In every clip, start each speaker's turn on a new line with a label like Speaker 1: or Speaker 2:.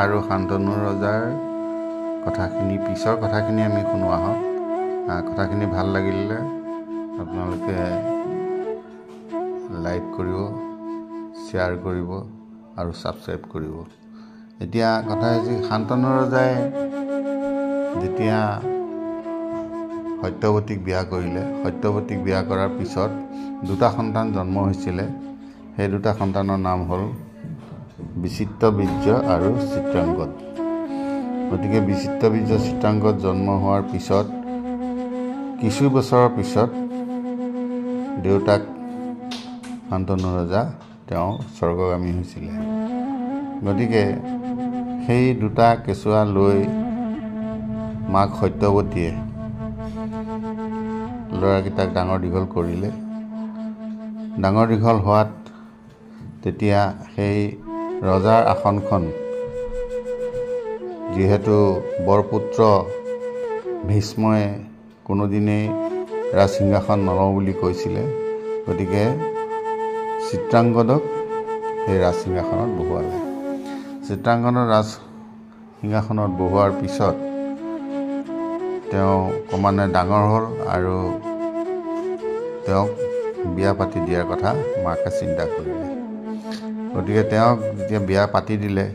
Speaker 1: আৰু শান্তনু ৰজাৰ কথাখিনি পিছৰ কথাখিনি আমি শুনো আহক। কথাখিনি ভাল লাগিলে আপোনালোকে লাইক কৰিব, শ্বেয়াৰ কৰিব আৰু ছাবস্ক্ৰাইব কৰিব। এতিয়া কথা হৈছে শান্তনু ৰজাই যেতিয়া সত্যৱতীক বিয়া কৰিলে, সত্যৱতীক বিয়া কৰাৰ পিছত দুটা সন্তান জন্ম হৈছিলে। সেই দুটা সন্তানৰ নাম হ'ল বিচিত্ৰবীৰ্য আৰু চিত্ৰাংগদ। গতিকে বিচিত্ৰবীৰ্য চিত্ৰাংগদ জন্ম হোৱাৰ পিছত কিছু বছৰৰ পিছত দেউতাক শান্তনু ৰজা তেওঁ স্বৰ্গগামী হৈছিলে। গতিকে সেই দুটা কেঁচুৱা লৈ মাক সত্যৱতীয়ে ল'ৰাকেইটাক ডাঙৰ দীঘল কৰিলে। ডাঙৰ দীঘল হোৱাত তেতিয়া সেই ৰজাৰ আসনখন যিহেতু বৰপুত্ৰ ভীষ্মই কোনোদিনেই ৰাজসিংহাসন নলওঁ বুলি কৈছিলে, গতিকে চিত্ৰাংগদক সেই ৰাজসিংহাসনত বহুৱালে। চিত্ৰাংগদৰ ৰাজসিংহাসনত বহুৱাৰ পিছত তেওঁ ক্ৰমান্বয়ে ডাঙৰ হ'ল আৰু তেওঁক বিয়া পাতি দিয়াৰ কথা মাকে চিন্তা কৰিলে। গতিকে তেওঁক যেতিয়া বিয়া পাতি দিলে,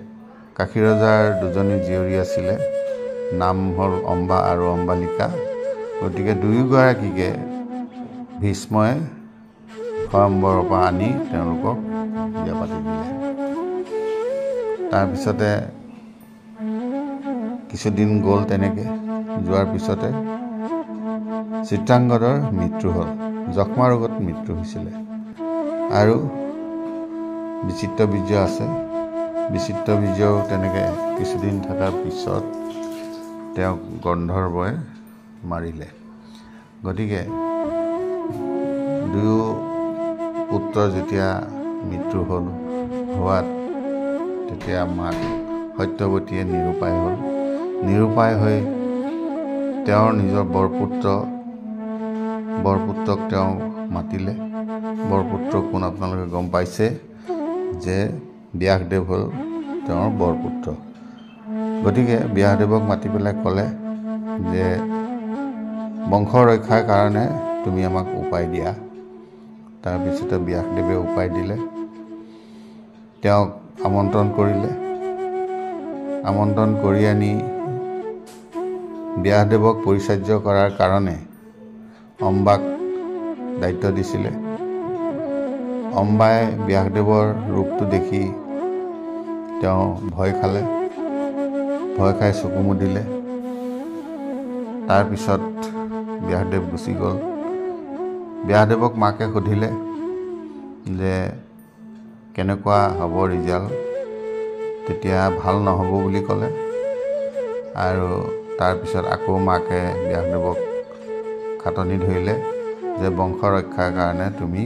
Speaker 1: কাশী ৰজাৰ দুজনী জীয়ৰী আছিলে, নাম হ'ল অম্বা আৰু অম্বালিকা। গতিকে দুয়োগৰাকীকে ভীষ্মই স্বয়ম্বৰৰ পৰা আনি তেওঁলোকক বিয়া পাতি দিলে। তাৰপিছতে কিছুদিন গ'ল, তেনেকৈ যোৱাৰ পিছতে চিত্ৰাংগদৰ মৃত্যু হ'ল, যক্ষ্মা ৰোগত মৃত্যু হৈছিলে। আৰু বিচিত্ৰবীৰ্য আছে। বিচিত্ৰবীৰ্যও তেনেকৈ কিছুদিন থকাৰ পিছত তেওঁক গন্ধৰ্বই মাৰিলে। গতিকে দুয়ো পুত্ৰৰ যেতিয়া মৃত্যু হোৱাত তেতিয়া মাক সত্যৱতীয়ে নিৰুপায় হ'ল। নিৰুপায় হৈ তেওঁৰ নিজৰ বৰপুত্ৰক তেওঁ মাতিলে। বৰপুত্ৰ কোন আপোনালোকে গম পাইছে যে ব্যাসদেৱ হ'ল তেওঁৰ বৰপুত্ৰ। গতিকে ব্যাসদেৱক মাতি পেলাই ক'লে যে বংশ ৰক্ষাৰ কাৰণে তুমি আমাক উপায় দিয়া। তাৰপিছতে ব্যাসদেৱে উপায় দিলে। তেওঁক আমন্ত্ৰণ কৰিলে। আমন্ত্ৰণ কৰি আনি ব্যাসদেৱক পৰিচাৰ্য কৰাৰ কাৰণে অম্বাক দায়িত্ব দিছিলে। অম্বাই ব্যাসদেৱৰ ৰূপটো দেখি তেওঁ ভয় খালে। ভয় খাই চকু মুদিলে। তাৰপিছত ব্যাসদেৱ গুচি গ'ল। ব্যাসদেৱক মাকে সুধিলে যে কেনেকুৱা হ'ব ৰিজাল্ট। তেতিয়া ভাল নহ'ব বুলি ক'লে। আৰু তাৰপিছত আকৌ মাকে ব্যাসদেৱক খাটনি ধৰিলে যে বংশ ৰক্ষাৰ কাৰণে তুমি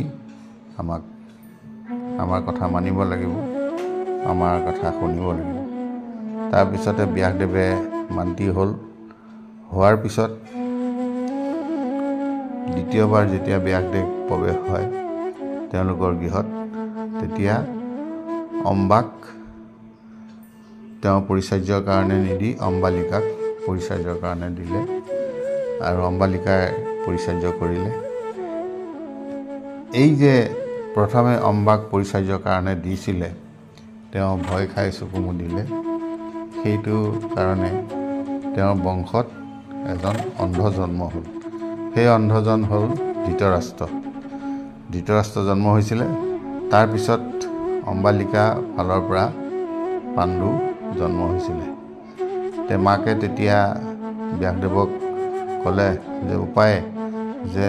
Speaker 1: আমাৰ কথা মানিব লাগিব, আমাৰ কথা শুনিব লাগিব। তাৰপিছতে ব্যাসদেৱে মান্তি হ'ল। হোৱাৰ পিছত দ্বিতীয়বাৰ যেতিয়া ব্যাসদেৱ প্ৰৱেশ হয় তেওঁলোকৰ গৃহত, তেতিয়া অম্বাক তেওঁ পৰিচাৰ্যৰ কাৰণে নিদি অম্বালিকাক পৰিচাৰ্যৰ কাৰণে দিলে আৰু অম্বালিকাই পৰিচাৰ্য কৰিলে। এই যে প্ৰথমে অম্বাক পৰিচাৰ্যৰ কাৰণে দিছিলে, তেওঁ ভয় খাই চকু মুদিলে। সেইটো কাৰণে তেওঁৰ বংশত এজন অন্ধ জন্ম হ'ল। সেই অন্ধজন হ'ল ধৃতৰাষ্ট্ৰ। ধৃতৰাষ্ট্ৰ জন্ম হৈছিলে। তাৰপিছত অম্বালিকা ফালৰ পৰা পাণ্ডু জন্ম হৈছিলে। মাকে তেতিয়া ব্যাসদেৱক ক'লে যে উপায় যে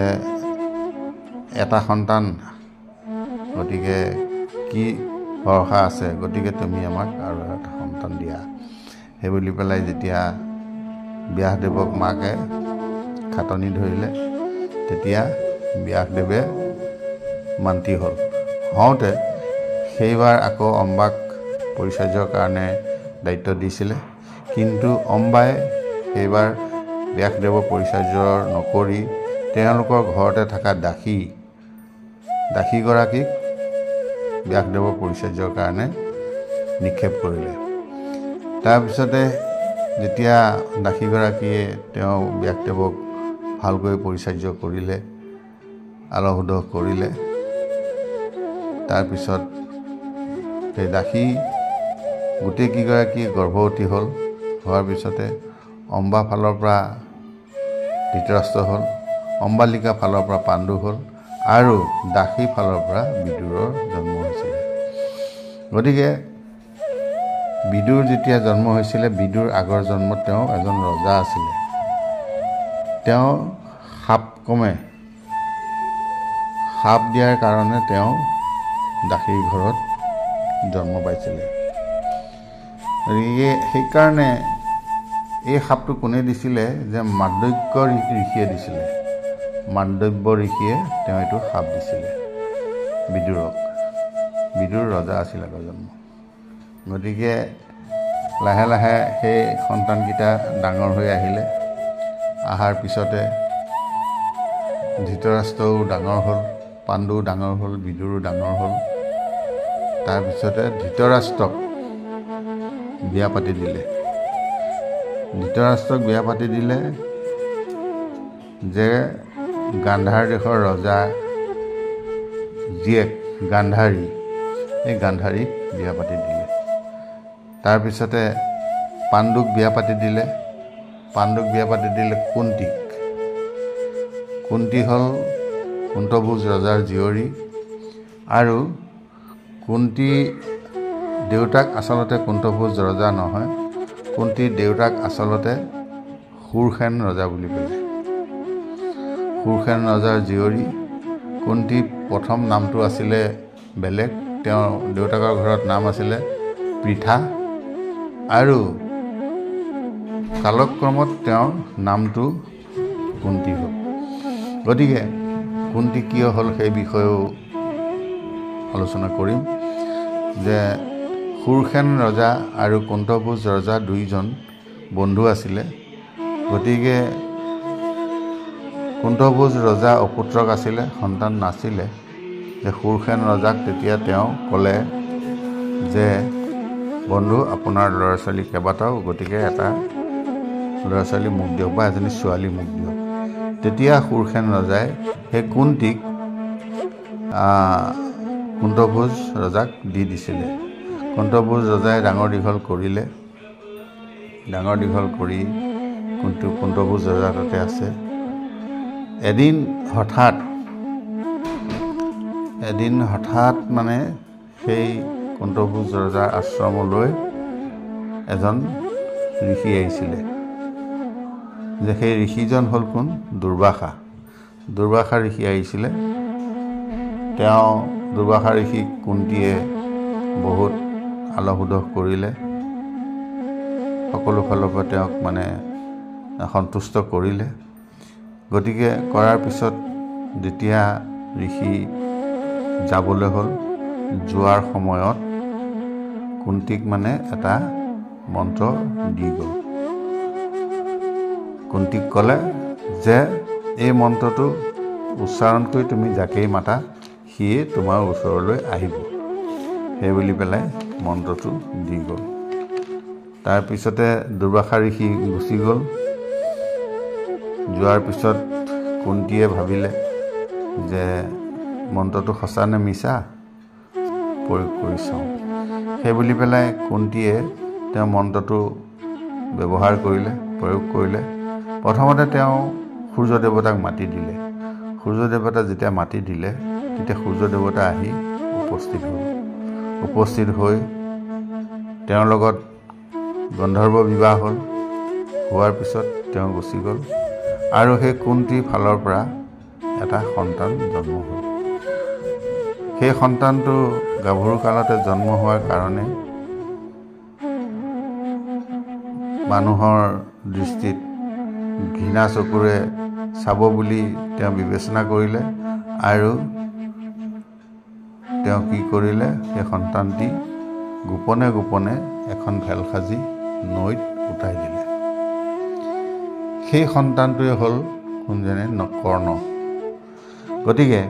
Speaker 1: এটা সন্তান, গতিকে কি ভৰসা আছে, গতিকে তুমি আমাক আৰু এটা সন্তান দিয়া। সেই বুলি পেলাই যেতিয়া ব্যাসদেৱক মাকে খাটনি ধৰিলে, তেতিয়া ব্যাসদেৱে মান্তি হ'ল। হওঁতে সেইবাৰ আকৌ অম্বাক পৰিচাৰ্যৰ কাৰণে দায়িত্ব দিছিলে। কিন্তু অম্বাই সেইবাৰ ব্যাসদেৱৰ পৰিচাৰ্য নকৰি তেওঁলোকৰ ঘৰতে থকা দাসীগৰাকীক ব্যাসদেৱৰ পৰিচাৰ্যৰ কাৰণে নিক্ষেপ কৰিলে। তাৰপিছতে যেতিয়া দাসীগৰাকীয়ে তেওঁ ব্যাসদেৱক ভালকৈ পৰিচৰ্য কৰিলে, আলহোদহ কৰিলে, তাৰপিছত সেই দাসী গোটেইকেইগৰাকী গৰ্ভৱতী হ'ল। হোৱাৰ পিছতে অম্বা ফালৰ পৰা ধৃতৰাষ্ট্ৰ হ'ল, অম্বালিকা ফালৰ পৰা পাণ্ডু হ'ল আৰু দাসী ফালৰ পৰা বিদুৰৰ জন্ম হৈছিলে। গতিকে বিদুৰ যেতিয়া জন্ম হৈছিলে, বিদুৰ আগৰ জন্মত তেওঁ এজন ৰজা আছিলে। তেওঁ সাপ দিয়াৰ কাৰণে তেওঁ দাসীৰ ঘৰত জন্ম পাইছিলে। গতিকে সেইকাৰণে এই সাপটো কোনে দিছিলে যে মাণ্ডব্য ঋষিয়ে দিছিলে। মাণ্ডব্য ঋষিয়ে তেওঁ এইটো সাপ দিছিলে বিদুৰক। বিদুৰ ৰজা আছিল আগৰ জন্ম। গতিকে লাহে লাহে সেই সন্তানকেইটা ডাঙৰ হৈ আহিলে। অহাৰ পিছতে ধৃতৰাষ্ট্ৰও ডাঙৰ হ'ল, পাণ্ডুও ডাঙৰ হ'ল, বিদুৰো ডাঙৰ হ'ল। তাৰপিছতে ধৃতৰাষ্ট্ৰক বিয়া পাতি দিলে। ধৃতৰাষ্ট্ৰক বিয়া পাতি দিলে যে গান্ধাৰ দেশৰ ৰজা জীয়েক গান্ধাৰী, এই গান্ধাৰীক বিয়া পাতি দিলে। তাৰপিছতে পাণ্ডুক বিয়া পাতি দিলে। পাণ্ডুক বিয়া পাতি দিলে কুন্তীক। কুন্তী হ'ল কুন্তভোজ ৰজাৰ জীয়ৰী আৰু কুন্তী দেউতাক আচলতে কুন্তভোজ ৰজা নহয়, কুন্তীৰ দেউতাক আচলতে শূৰসেন ৰজা বুলি কয়। শূৰসেন ৰজাৰ জীয়ৰী। কুন্তীৰ প্ৰথম নামটো আছিলে বেলেগ, তেওঁৰ দেউতাকৰ ঘৰত নাম আছিলে পৃথা আৰু কালক্ৰমত তেওঁৰ নামটো কুন্তী হ'ল। গতিকে কুন্তী কিয় হ'ল সেই বিষয়েও আলোচনা কৰিম যে শূৰসেন ৰজা আৰু কুন্তভোজ ৰজা দুইজন বন্ধু আছিলে। গতিকে কুন্তভোজ ৰজা অপুত্ৰক আছিলে, সন্তান নাছিলে। যে শূৰসেন ৰজাক তেতিয়া তেওঁ ক'লে যে বন্ধু, আপোনাৰ ল'ৰা ছোৱালী কেইবাটাও, গতিকে এটা ল'ৰা ছোৱালী মোক দিয়ক বা এজনী ছোৱালী মোক দিয়ক। তেতিয়া শূৰসেন ৰজাই সেই কুন্তীক কুন্তভোজ ৰজাক দি দিছিলে। কুন্তভোজ ৰজাই ডাঙৰ দীঘল কৰিলে। ডাঙৰ দীঘল কৰি কুন্তভোজ ৰজা তাতে আছে। এদিন হঠাৎ মানে সেই কুন্তভোজ ৰজাৰ আশ্ৰমলৈ এজন ঋষি আহিছিলে। যে সেই ঋষিজন হ'ল কোন? দুৰ্বাসা। দুৰ্বাসা ঋষি আহিছিলে। তেওঁ দুৰ্বাসা ঋষিক কুন্তীয়ে বহুত আলহোদহ কৰিলে। সকলো ফালৰ পৰা তেওঁক মানে সন্তুষ্ট কৰিলে। গতিকে কৰাৰ পিছত যেতিয়া ঋষি যাবলৈ হ'ল, যোৱাৰ সময়ত কুন্তীক মানে এটা মন্ত্ৰ দি গ'ল। কুন্তীক ক'লে যে এই মন্ত্ৰটো উচ্চাৰণ কৰি তুমি যাকেই মাতা সিয়ে তোমাৰ ওচৰলৈ আহিব। সেই বুলি পেলাই মন্ত্ৰটো দি গ'ল। তাৰপিছতে দুৰ্বাসা ঋষি গুচি গ'ল। যোৱাৰ পিছত কুন্তীয়ে ভাবিলে যে মন্ত্ৰটো সঁচা নে মিছা প্ৰয়োগ কৰি চাওঁ। সেই বুলি পেলাই কুন্তীয়ে তেওঁ মন্ত্ৰটো ব্যৱহাৰ কৰিলে, প্ৰয়োগ কৰিলে। প্ৰথমতে তেওঁ সূৰ্য দেৱতাক মাতি দিলে। সূৰ্য দেৱতা যেতিয়া মাতি দিলে তেতিয়া সূৰ্য দেৱতা আহি উপস্থিত হৈ তেওঁৰ লগত গন্ধৰ্ব বিবাহ হ'ল। হোৱাৰ পিছত তেওঁ গুচি গ'ল আৰু সেই কুন্তীৰ ফালৰ পৰা এটা সন্তান জন্ম হ'ল। সেই সন্তানটো গাভৰু কালতে জন্ম হোৱাৰ কাৰণে মানুহৰ দৃষ্টিত ঘৃণা চকুৰে চাব বুলি তেওঁ বিবেচনা কৰিলে আৰু তেওঁ কি কৰিলে, সেই সন্তানটি গোপনে গোপনে এখন ভেল সাজি নৈত উটাই দিলে। সেই সন্তানটোৱে হ'ল কোনজনে? কৰ্ণ। গতিকে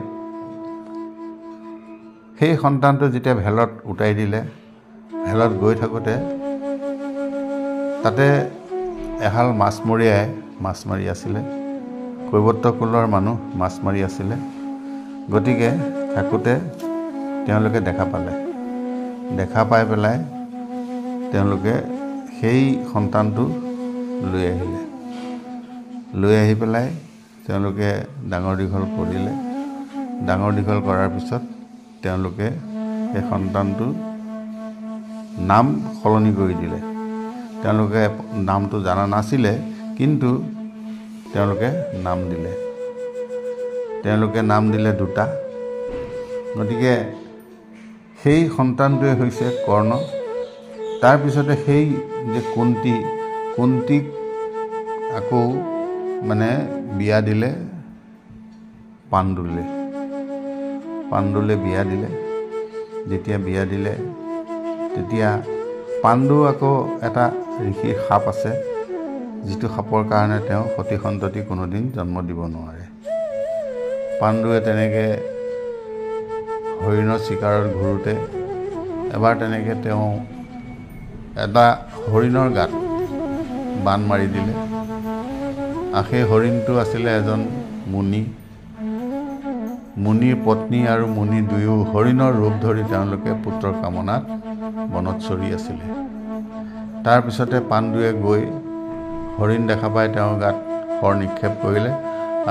Speaker 1: সেই সন্তানটো যেতিয়া ভেলত উটাই দিলে, ভেলত গৈ থাকোঁতে তাতে এহাল মাছমৰীয়াই মাছ মাৰি আছিলে। কৈৱৰ্ত কুলৰ মানুহ মাছ মাৰি আছিলে। গতিকে থাকোঁতে তেওঁলোকে দেখা পালে। দেখা পাই পেলাই তেওঁলোকে সেই সন্তানটো লৈ আহিলে। লৈ আহি পেলাই তেওঁলোকে ডাঙৰ দীঘল কৰিলে। ডাঙৰ দীঘল কৰাৰ পিছত তেওঁলোকে সেই সন্তানটো নাম সলনি কৰি দিলে। তেওঁলোকে নামটো জনা নাছিলে, কিন্তু তেওঁলোকে নাম দিলে। তেওঁলোকে নাম দিলে দুটা। গতিকে সেই সন্তানটোৱে হৈছে কৰ্ণ। তাৰপিছতে সেই যে কুন্তীক আকৌ মানে বিয়া দিলে পাণ্ডুলে বিয়া দিলে। যেতিয়া বিয়া দিলে তেতিয়া পাণ্ডু আকৌ এটা ঋষিৰ সাপ আছে, যিটো সাপৰ কাৰণে তেওঁ সতি সন্ততি কোনোদিন জন্ম দিব নোৱাৰে। পাণ্ডুৱে তেনেকৈ হৰিণৰ চিকাৰত ঘূৰোঁতে এবাৰ তেনেকৈ তেওঁ এটা হৰিণৰ গাত বান মাৰি দিলে। সেই হৰিণটো আছিলে এজন মুনিৰ পত্নী, আৰু মুনি দুয়ো হৰিণৰ ৰূপ ধৰি তেওঁলোকে পুত্ৰৰ কামনাত বনত চৰি আছিলে। তাৰপিছতে পাণ্ডুৱে গৈ হৰিণ দেখা পাই তেওঁৰ গাত শৰ নিক্ষেপ কৰিলে,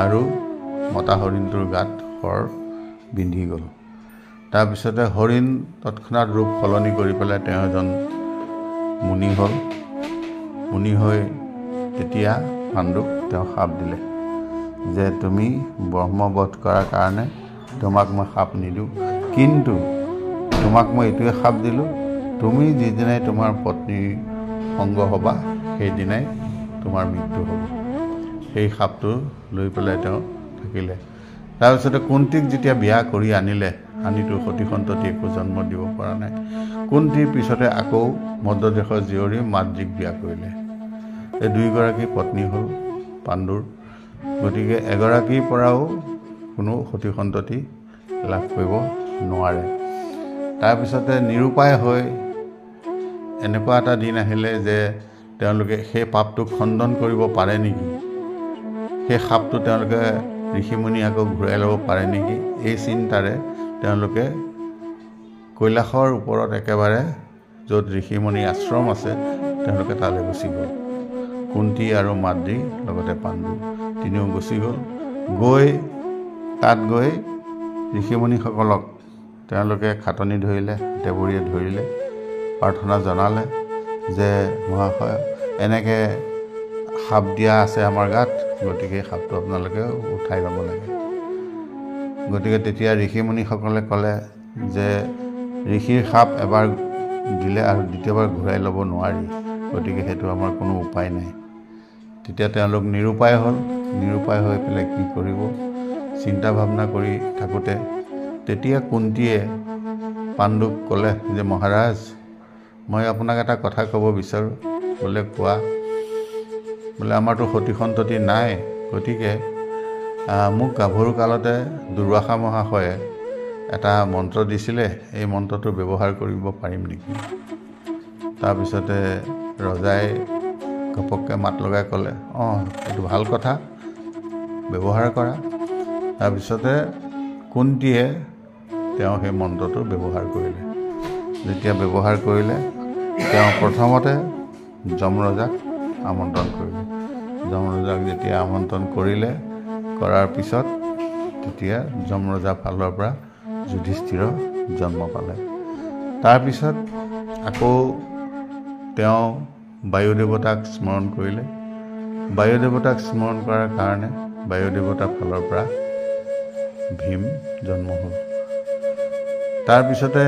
Speaker 1: আৰু মতা হৰিণটোৰ গাত শৰ বিন্ধি গ'ল। তাৰপিছতে হৰিণ তৎক্ষণাত ৰূপ সলনি কৰি পেলাই তেওঁ এজন মুনি হ'ল। মুনি হৈ তেতিয়া পাণ্ডুক তেওঁ শাপ দিলে যে তুমি ব্ৰহ্মবধ কৰাৰ কাৰণে তোমাক মই শাপ নিদিওঁ, কিন্তু তোমাক মই এইটোৱে শাপ দিলোঁ, তুমি যিদিনাই তোমাৰ পত্নীৰ সংগ হ'বা সেইদিনাই তোমাৰ মৃত্যু হ'ব। সেই শাপটো লৈ পেলাই তেওঁ থাকিলে। তাৰপিছতে কুন্তীক যেতিয়া বিয়া কৰি আনিতো সতি সন্ততি একো জন্ম দিব পৰা নাই। কুন্তীৰ পিছতে আকৌ মধ্যদেশৰ জীয়ৰী মাদ্ৰীক বিয়া কৰিলে। এই দুয়োগৰাকী পত্নী হ'ল পাণ্ডুৰ। গতিকে এগৰাকীৰ পৰাও কোনো সতি সন্ততি লাভ কৰিব নোৱাৰে। তাৰপিছতে নিৰুপায় হৈ এনেকুৱা এটা দিন আহিলে যে তেওঁলোকে সেই পাপটো খণ্ডন কৰিব পাৰে নেকি, সেই সাপটো তেওঁলোকে ঋষিমুনি আকৌ ঘূৰাই ল'ব পাৰে নেকি, এই চিন্তাৰে তেওঁলোকে কৈলাশৰ ওপৰত একেবাৰে য'ত ঋষিমুনি আশ্ৰম আছে তেওঁলোকে তালৈ গুচি গ'ল। কুন্তী আৰু মাদ্ৰী লগতে পাণ্ডু তিনিও গুচি গ'ল। তাত গৈ ঋষিমুনিসকলক তেওঁলোকে খাটনি ধৰিলে, দেৱৰীয়ে ধৰিলে, প্ৰাৰ্থনা জনালে যে মহাশয় এনেকৈ সাপ দিয়া আছে আমাৰ গাত, গতিকে সাপটো আপোনালোকে উঠাই ল'ব লাগে। গতিকে তেতিয়া ঋষিমুনিসকলে ক'লে যে ঋষিৰ সাপ এবাৰ দিলে আৰু দ্বিতীয়বাৰ ঘূৰাই ল'ব নোৱাৰি, গতিকে সেইটো আমাৰ কোনো উপায় নাই। তেতিয়া তেওঁলোক নিৰুপায় হ'ল। নিৰুপায় হৈ পেলাই কি কৰিব চিন্তা ভাৱনা কৰি থাকোঁতে তেতিয়া কুন্তীয়ে পাণ্ডুক ক'লে যে মহাৰাজ, মই আপোনাক এটা কথা ক'ব বিচাৰোঁ। বোলে কোৱা। বোলে আমাৰতো সতি সন্ততি নাই, গতিকে মোক গাভৰু কালতে দুৰ্বাসা মহাশয়ে এটা মন্ত্ৰ দিছিলে, এই মন্ত্ৰটো ব্যৱহাৰ কৰিব পাৰিম নেকি? তাৰপিছতে ৰজাই ঘপককৈ মাত লগাই ক'লে, এইটো ভাল কথা, ব্যৱহাৰ কৰা। তাৰপিছতে কুন্তীয়ে তেওঁ সেই মন্ত্ৰটো ব্যৱহাৰ কৰিলে। যেতিয়া ব্যৱহাৰ কৰিলে তেওঁ প্ৰথমতে যমৰজাক আমন্ত্ৰণ কৰিলে। যমৰজাক যেতিয়া আমন্ত্ৰণ কৰাৰ পিছত তেতিয়া যমৰজাৰ ফালৰ পৰা যুধিষ্ঠিৰ জন্ম পালে। তাৰপিছত আকৌ তেওঁ বায়ুদেৱতাক স্মৰণ কৰিলে। বায়ুদেৱতাক স্মৰণ কৰাৰ কাৰণে বায়ুদেৱতাৰ ফালৰ পৰা ভীম জন্ম হ'ল। তাৰপিছতে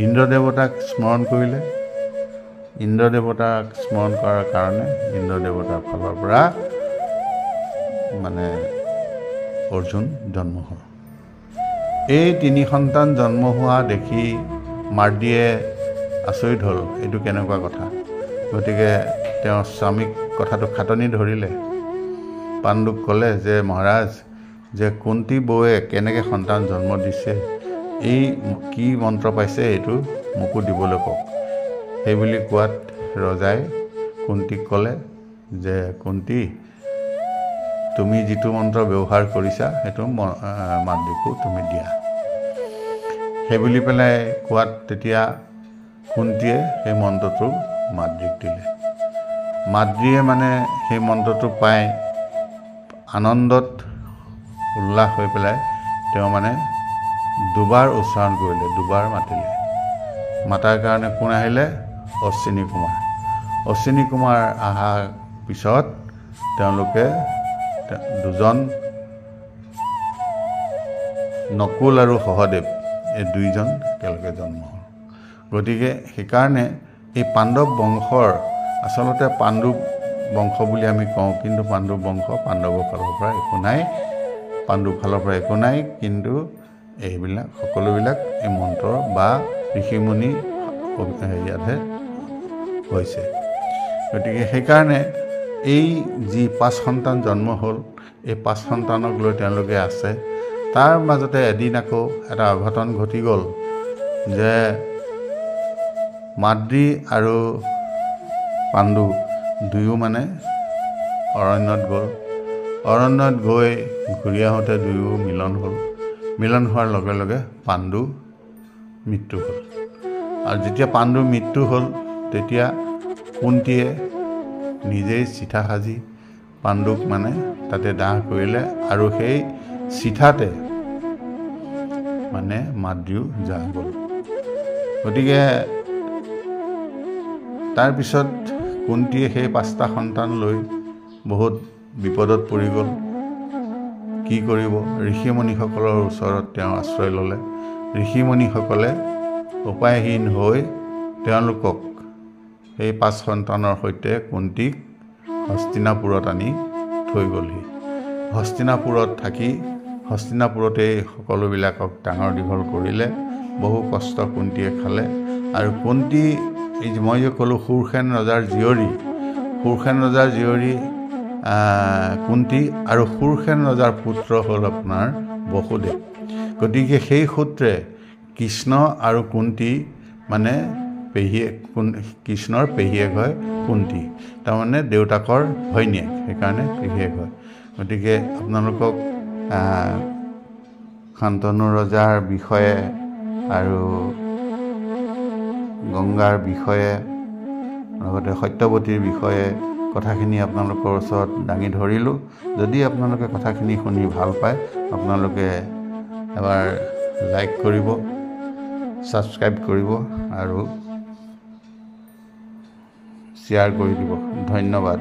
Speaker 1: ইন্দ্ৰদেৱতাক স্মৰণ কৰিলে। ইন্দ্ৰদেৱতাক স্মৰণ কৰাৰ কাৰণে ইন্দ্ৰদেৱতাৰ ফালৰ পৰা অৰ্জুন জন্ম হ'ল। এই তিনি সন্তান জন্ম হোৱা দেখি মাদ্ৰীয়ে আচৰিত হ'ল, এইটো কেনেকুৱা কথা। গতিকে তেওঁ স্বামীক কথাটো খাটনি ধৰিলে। পাণ্ডুক ক'লে যে মহাৰাজ, যে কুন্তী বৌয়ে কেনেকৈ সন্তান জন্ম দিছে, এই কি মন্ত্ৰ পাইছে, এইটো মোকো দিবলৈ কওক। সেইবুলি কোৱাত ৰজাই কুন্তীক ক'লে যে কুন্তী তুমি যিটো মন্ত্ৰ ব্যৱহাৰ কৰিছা সেইটো মাদ্ৰীকো তুমি দিয়া। সেই বুলি পেলাই কোৱাত তেতিয়া কুন্তীয়ে সেই মন্ত্ৰটো মাদ্ৰীক দিলে। মাদ্ৰীয়ে মানে সেই মন্ত্ৰটো পাই আনন্দত উল্লাস হৈ পেলাই তেওঁ মানে দুবাৰ উচ্চাৰণ কৰিলে, দুবাৰ মাতিলে। মাতাৰ কাৰণে কোন আহিলে? অশ্বিনী কুমাৰ। অশ্বিনী কুমাৰ অহাৰ পিছত তেওঁলোকে দুজন নকুল আৰু সহদেৱ এই দুইজন একেলগে জন্ম হ'ল। গতিকে সেইকাৰণে এই পাণ্ডৱ বংশৰ আচলতে পাণ্ডৱ বংশ বুলি আমি কওঁ, কিন্তু পাণ্ডৱ বংশ পাণ্ডৱৰ ফালৰ পৰা একো নাই, পাণ্ডৱ ফালৰ পৰা একো নাই, কিন্তু এইবিলাক সকলোবিলাক এই মন্ত্ৰ বা ঋষিমুনি ইয়াতহে হৈছে। গতিকে সেইকাৰণে এই যি 5 সন্তান জন্ম হ'ল, এই 5 সন্তানক লৈ তেওঁলোকে আছে। তাৰ মাজতে এদিন আকৌ এটা অঘটন ঘটি গ'ল যে মাদ্ৰী আৰু পাণ্ডু দুয়ো মানে অৰণ্যত গ'ল। অৰণ্যত গৈ ঘূৰি আহোঁতে দুয়ো মিলন হ'ল। মিলন হোৱাৰ লগে লগে পাণ্ডু মৃত্যু হ'ল। আৰু যেতিয়া পাণ্ডুৰ মৃত্যু হ'ল তেতিয়া কুন্তীয়ে নিজেই চিঠা সাজি পাণ্ডুক মানে তাতে দাহ কৰিলে, আৰু সেই চিঠাতে মানে মাদ্ৰীও যাহ গ'ল। গতিকে তাৰপিছত কুন্তীয়ে সেই 5টা সন্তান লৈ বহুত বিপদত পৰি গ'ল। কি কৰিব? ঋষিমুনিসকলৰ ওচৰত তেওঁ আশ্ৰয় ল'লে। ঋষিমুনিসকলে উপায়হীন হৈ তেওঁলোকক সেই 5 সন্তানৰ সৈতে কুন্তীক হস্তিনাপুৰত আনি থৈ গ'লহি। হস্তিনাপুৰত থাকি হস্তিনাপুৰতেই সকলোবিলাকক ডাঙৰ দীঘল কৰিলে। বহু কষ্ট কুন্তীয়ে খালে। আৰু কুন্তী এই মই যে ক'লোঁ সুৰসেন ৰজাৰ জীয়ৰী, সুৰসেন ৰজাৰ জীয়ৰী কুন্তী, আৰু সুৰসেন ৰজাৰ পুত্ৰ হ'ল আপোনাৰ বসুদেৱ। গতিকে সেই সূত্ৰে কৃষ্ণ আৰু কুন্তী মানে পেহীয়েক, কৃষ্ণৰ পেহীয়েক হয় কুন্তী, তাৰমানে দেউতাকৰ ভৈনীয়েক, সেইকাৰণে পেহীয়েক হয়। গতিকে আপোনালোকক শান্তনু ৰজাৰ বিষয়ে আৰু গংগাৰ বিষয়ে লগতে সত্যৱতীৰ বিষয়ে কথাখিনি আপোনালোকৰ ওচৰত দাঙি ধৰিলোঁ। যদি আপোনালোকে কথাখিনি শুনি ভাল পায়, আপোনালোকে এবাৰ লাইক কৰিব, ছাবস্ক্ৰাইব কৰিব আৰু শ্বেয়াৰ কৰি দিব। ধন্যবাদ।